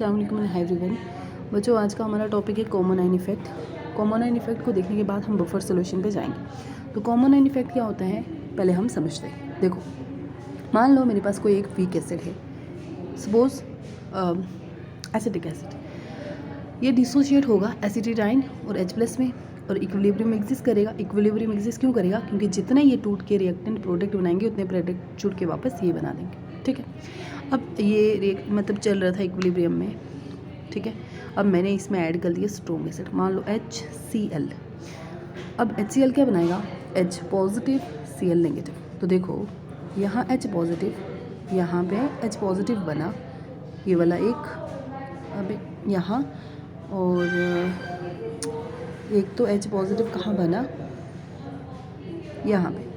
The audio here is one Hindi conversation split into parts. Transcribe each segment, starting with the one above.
अस्सलाम वालेकुम हाय एवरीवन। बच्चों, आज का हमारा टॉपिक है common ion effect. Common ion effect को देखने के बाद हम बफर सॉल्यूशन पे जाएंगे। तो कॉमन आयन इफेक्ट क्या होता है पहले हम समझते हैं। देखो, मान लो मेरे पास कोई एक वीक एसिड है, सपोज एसिटिक एसिड। ये डिसोशिएट होगा एसिटिडाइन और H+ में और इक्विलिब्रियम एग्जिस्ट करेगा। इक्विलिब्रियम एग्जिस्ट क्यों करेगा? क्योंकि जितने ये टूट के रिएक्टेंट प्रोडक्ट बनाएंगे उतने प्रोडक्ट छूट के वापस ये बना देंगे। ठीक है, अब ये मतलब चल रहा था इक्विलिब्रियम में। ठीक है, अब मैंने इसमें ऐड कर दिया स्ट्रॉन्ग एसिड, मान लो HCl। अब HCl क्या बनाएगा? H positive Cl negative. तो देखो, यहाँ H पॉजिटिव, यहाँ पे H पॉजिटिव बना, ये वाला एक, अब यहाँ, और एक तो H पॉजिटिव कहाँ बना? यहाँ पे।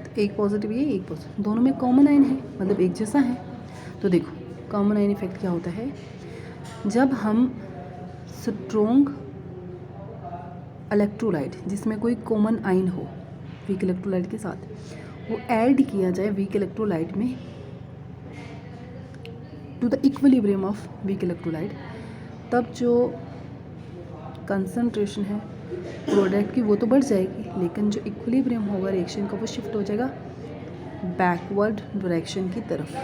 तो एक पॉजिटिव ये, एक पॉजिटिव, दोनों में कॉमन आयन है, मतलब एक जैसा है। तो देखो, कॉमन आयन इफेक्ट क्या होता है? जब हम स्ट्रॉन्ग इलेक्ट्रोलाइट जिसमें कोई कॉमन आयन हो वीक इलेक्ट्रोलाइट के साथ, वो ऐड किया जाए वीक इलेक्ट्रोलाइट में to the equilibrium of weak electrolyte, तब जो कंसंट्रेशन है प्रोडक्ट की वो तो बढ़ जाएगी, लेकिन जो इक्विलिब्रियम होगा रिएक्शन का वो शिफ्ट हो जाएगा बैकवर्ड डायरेक्शन की तरफ।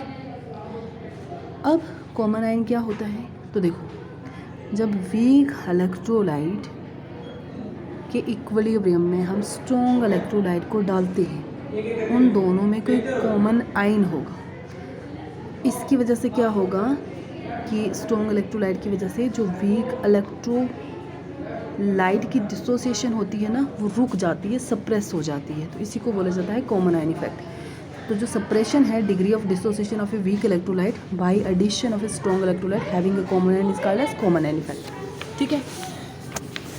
अब कॉमन आयन क्या होता है? तो देखो, जब वीक इलेक्ट्रोलाइट के इक्विलिब्रियम में हम स्ट्रॉन्ग इलेक्ट्रोलाइट को डालते हैं, उन दोनों में कोई कॉमन आयन होगा। इसकी वजह से क्या होगा कि स्ट्रॉन्ग इलेक्ट्रोलाइट की वजह से जो वीक इलेक्ट्रोलाइट की डिसोसिएशन होती है ना, वो रुक जाती है, सप्रेस हो जाती है। तो इसी को बोला जाता है कॉमन आयन इफेक्ट। तो जो सप्रेशन है, degree of dissociation of a weak electrolyte by addition of a strong electrolyte having a common ion is called as common ion effect. ठीक है,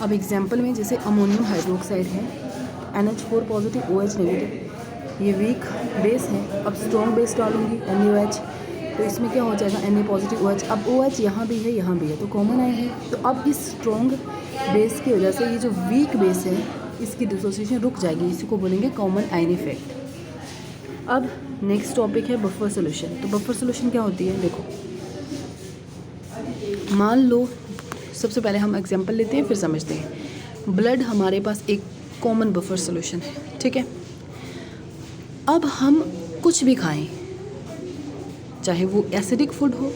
अब एग्जांपल में जैसे अमोनियम हाइड्रोक्साइड है, NH4 पॉजिटिव OH नेगेटिव, ये वीक बेस है। अब स्ट्रॉन्ग बेस डालूंगी NaOH, तो इसमें क्या हो जाएगा? Na positive OH। अब OH यहाँ भी है, यहाँ भी है, तो कॉमन आयन है। तो अब इस स्ट्रॉन्ग बेस की वजह से ये जो वीक बेस है इसकी डिसोसिएशन रुक जाएगी, इसी को बोलेंगे कॉमन आयन इफेक्ट। अब नेक्स्ट टॉपिक है बफर सॉल्यूशन। तो बफर सॉल्यूशन क्या होती है? देखो, मान लो, सबसे पहले हम एग्जांपल लेते हैं फिर समझते हैं। ब्लड हमारे पास एक कॉमन बफर सॉल्यूशन है। ठीक है, अब हम कुछ भी खाएं, चाहे वो एसिडिक फूड हो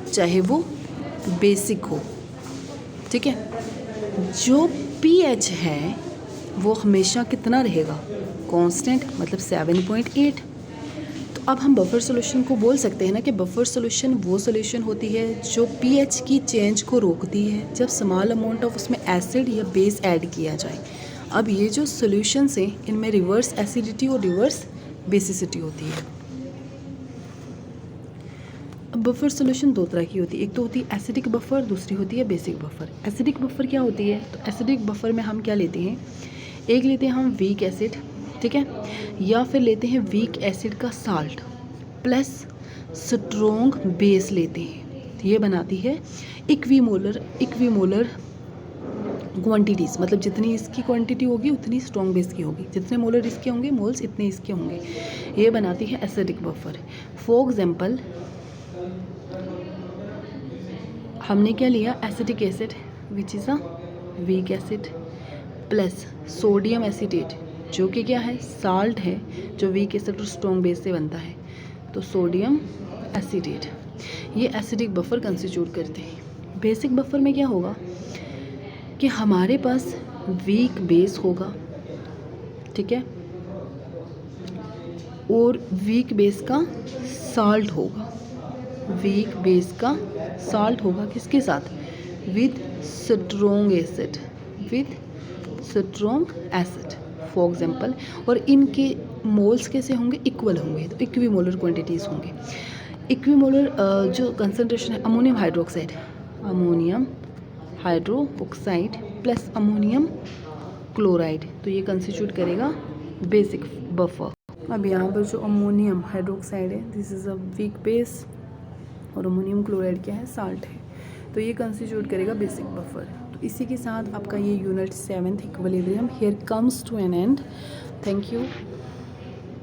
चाहे वो बेसिक हो, ठीक है, जो pH है वो हमेशा कितना रहेगा? कांस्टेंट, मतलब 7.8। तो अब हम बफर सॉल्यूशन को बोल सकते हैं ना कि बफर सॉल्यूशन वो सॉल्यूशन होती है जो pH की चेंज को रोकती है जब स्मॉल अमाउंट ऑफ उसमें एसिड या बेस ऐड किया जाए। अब ये जो सॉल्यूशंस हैं इनमें रिवर्स एसिडिटी और रिवर्स बेसिसिटी होती है। अब बफर सॉल्यूशन दो तरह की होती है, एक तो होती है एसिडिक बफर, दूसरी होती है बेसिक बफर। एसिडिक बफर क्या होती है? तो एसिडिक बफर में हम क्या लेते हैं? एक लेते हैं हम वीक एसिड, ठीक है, या फिर लेते हैं वीक एसिड का साल्ट प्लस स्ट्रॉन्ग बेस लेते हैं। ये बनाती है इक्विमोलर क्वांटिटीज़, मतलब जितनी इसकी क्वांटिटी होगी उतनी स्ट्रॉन्ग बेस की होगी, जितने मोलर इसके होंगे मोल्स इतने इसके होंगे। ये बनाती है एसिडिक बफर। फॉर एग्जांपल, हमने क्या लिया? Acetic acid which is a weak acid plus sodium acetate, जो कि क्या है? साल्ट है, जो वीक एसिड और स्ट्रॉन्ग बेस से बनता है। तो सोडियम एसीटेट, ये एसिडिक बफर कंस्टिट्यूट करते हैं। बेसिक बफर में क्या होगा कि हमारे पास वीक बेस होगा, ठीक है, और वीक बेस का साल्ट होगा। वीक बेस का साल्ट होगा किसके साथ? With strong acid, for example. और इनके मोल्स कैसे होंगे? इक्वल होंगे, तो इक्विमोलर क्वांटिटीज़ होंगे। इक्विमोलर जो कंसंट्रेशन है ammonium hydroxide plus ammonium chloride, तो ये कंस्टिट्यूट करेगा बेसिक बफर। अब यहाँ पर जो अमोनियम हाइड्रोक्साइड है, this is a weak base, और अमोनियम क्लोराइड क्या है? साल्ट है, तो ये कंस्टिट्यूट करेगा बेसिक बफर। तो इसी के साथ आपका ये unit 7th equilibrium here comes to an end. Thank you.